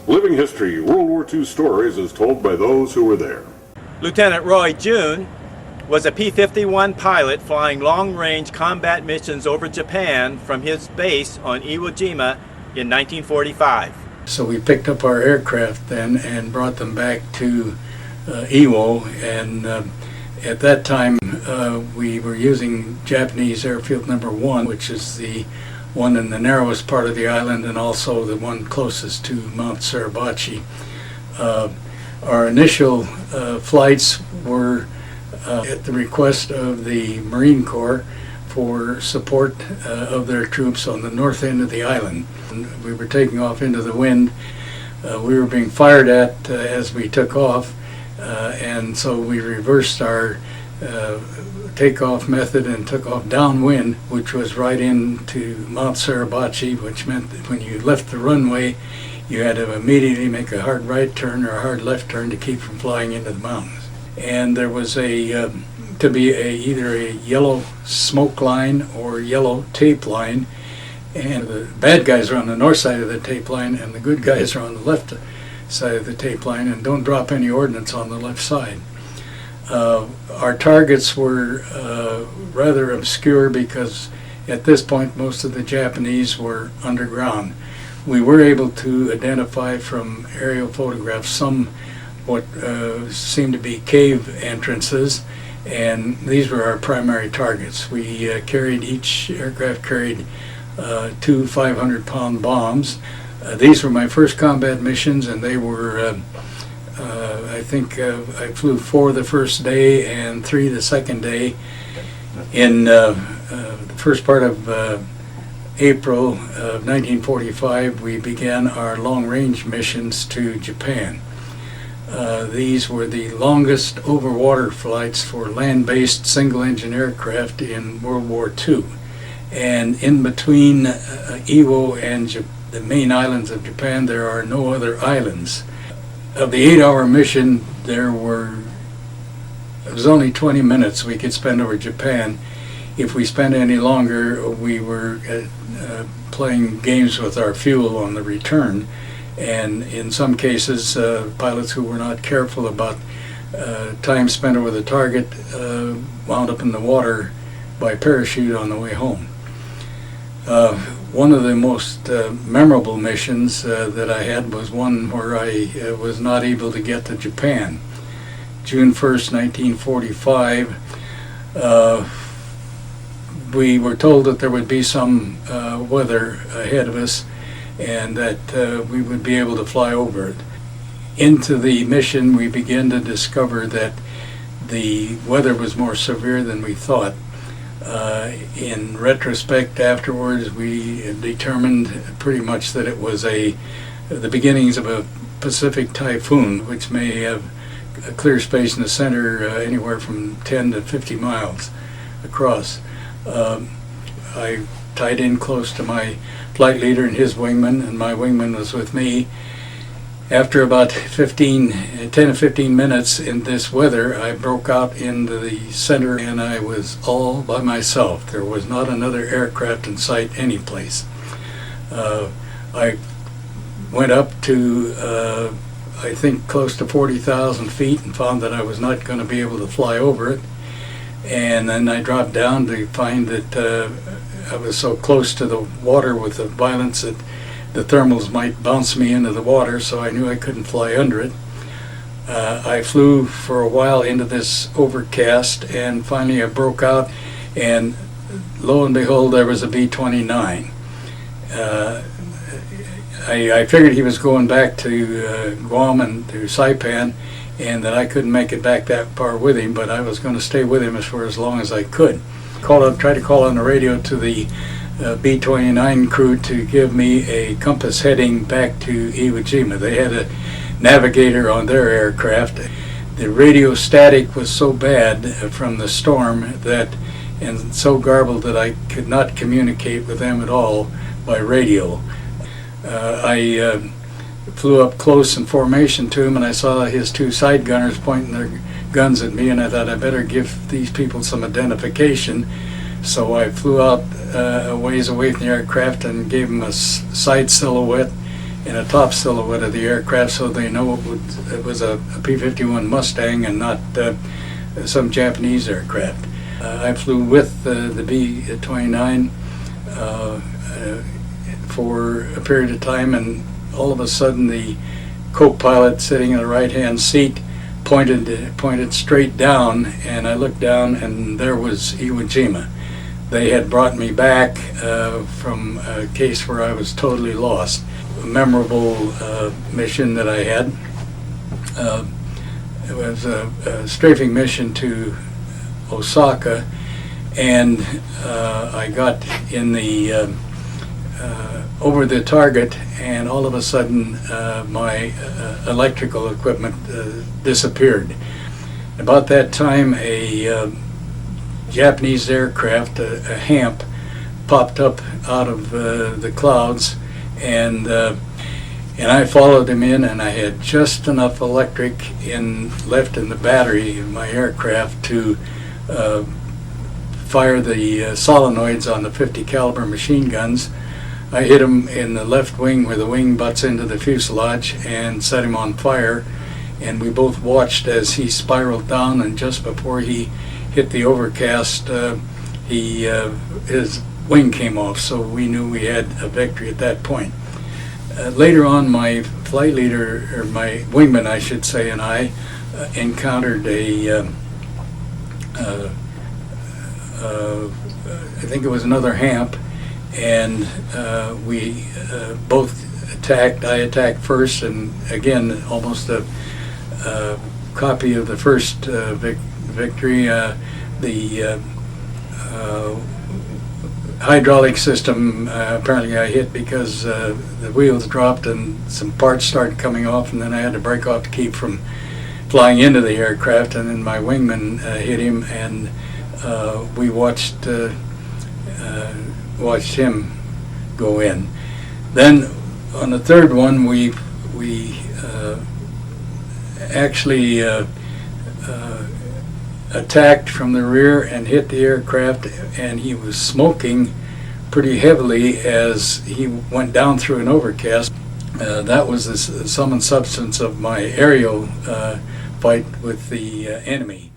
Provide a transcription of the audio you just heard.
Living History, World War II stories as told by those who were there. Lieutenant Roy June was a P-51 pilot flying long-range combat missions over Japan from his base on Iwo Jima in 1945. So we picked up our aircraft then and brought them back to Iwo, and at that time we were using Japanese Airfield Number 1, which is the one in the narrowest part of the island and also the one closest to Mount Suribachi. Our initial flights were at the request of the Marine Corps for support of their troops on the north end of the island. And we were taking off into the wind. We were being fired at as we took off, and so we reversed our takeoff method and took off downwind, which was right into Mount Suribachi, which meant that when you left the runway, you had to immediately make a hard right turn or a hard left turn to keep from flying into the mountains. And there was either a yellow smoke line or yellow tape line, and the bad guys are on the north side of the tape line and the good guys are on the left side of the tape line, and don't drop any ordnance on the left side. Our targets were rather obscure because at this point most of the Japanese were underground. We were able to identify from aerial photographs some what seemed to be cave entrances, and these were our primary targets. We each aircraft carried 2 500-pound bombs. These were my first combat missions, and they were I think I flew 4 the first day and 3 the second day. In the first part of April of 1945, we began our long-range missions to Japan. These were the longest over-water flights for land-based single-engine aircraft in World War II. And in between Iwo and the main islands of Japan, there are no other islands. Of the 8-hour mission, it was only 20 minutes we could spend over Japan. If we spent any longer, we were playing games with our fuel on the return. And in some cases, pilots who were not careful about time spent over the target wound up in the water by parachute on the way home. One of the most memorable missions that I had was one where I was not able to get to Japan. June 1st, 1945, we were told that there would be some weather ahead of us and that we would be able to fly over it. Into the mission, we began to discover that the weather was more severe than we thought. In retrospect, afterwards, we determined pretty much that it was the beginnings of a Pacific typhoon, which may have a clear space in the center anywhere from 10 to 50 miles across. I tied in close to my flight leader and his wingman, and my wingman was with me. After about 10 to 15 minutes in this weather, I broke out into the center and I was all by myself. There was not another aircraft in sight anyplace. I went up to I think close to 40,000 feet and found that I was not going to be able to fly over it. And then I dropped down to find that I was so close to the water with the violence that the thermals might bounce me into the water, so I knew I couldn't fly under it. I flew for a while into this overcast, and finally I broke out, and lo and behold, there was a B-29. I figured he was going back to Guam and to Saipan, and that I couldn't make it back that far with him, but I was going to stay with him for as long as I could. Tried to call on the radio to the B-29 crew to give me a compass heading back to Iwo Jima. They had a navigator on their aircraft. The radio static was so bad from the storm and so garbled that I could not communicate with them at all by radio. I flew up close in formation to him, and I saw his 2 side gunners pointing their guns at me, and I thought I better give these people some identification. So I flew out a ways away from the aircraft and gave them a side silhouette in a top silhouette of the aircraft, so they know it was a P-51 Mustang and not some Japanese aircraft. I flew with the B-29 for a period of time, and all of a sudden the co-pilot sitting in the right-hand seat pointed straight down, and I looked down, and there was Iwo Jima. They had brought me back from a case where I was totally lost. A memorable mission that I had. It was a strafing mission to Osaka, and I got in the over the target, and all of a sudden my electrical equipment disappeared. About that time, a Japanese aircraft, a HAMP, popped up out of the clouds, and I followed him in, and I had just enough electric left in the battery of my aircraft to fire the solenoids on the 50 caliber machine guns. I hit him in the left wing where the wing butts into the fuselage and set him on fire, and we both watched as he spiraled down, and just before he hit the overcast, his wing came off, so we knew we had a victory at that point. Later on, my flight leader, or my wingman I should say, and I encountered I think it was another HAMP, and we both attacked. I attacked first, and again, almost a copy of the first victory. The hydraulic system apparently I hit because the wheels dropped and some parts started coming off, and then I had to break off to keep from flying into the aircraft, and then my wingman hit him, and we watched him go in. Then on the third one, we actually attacked from the rear and hit the aircraft, and he was smoking pretty heavily as he went down through an overcast. That was the sum and substance of my aerial fight with the enemy.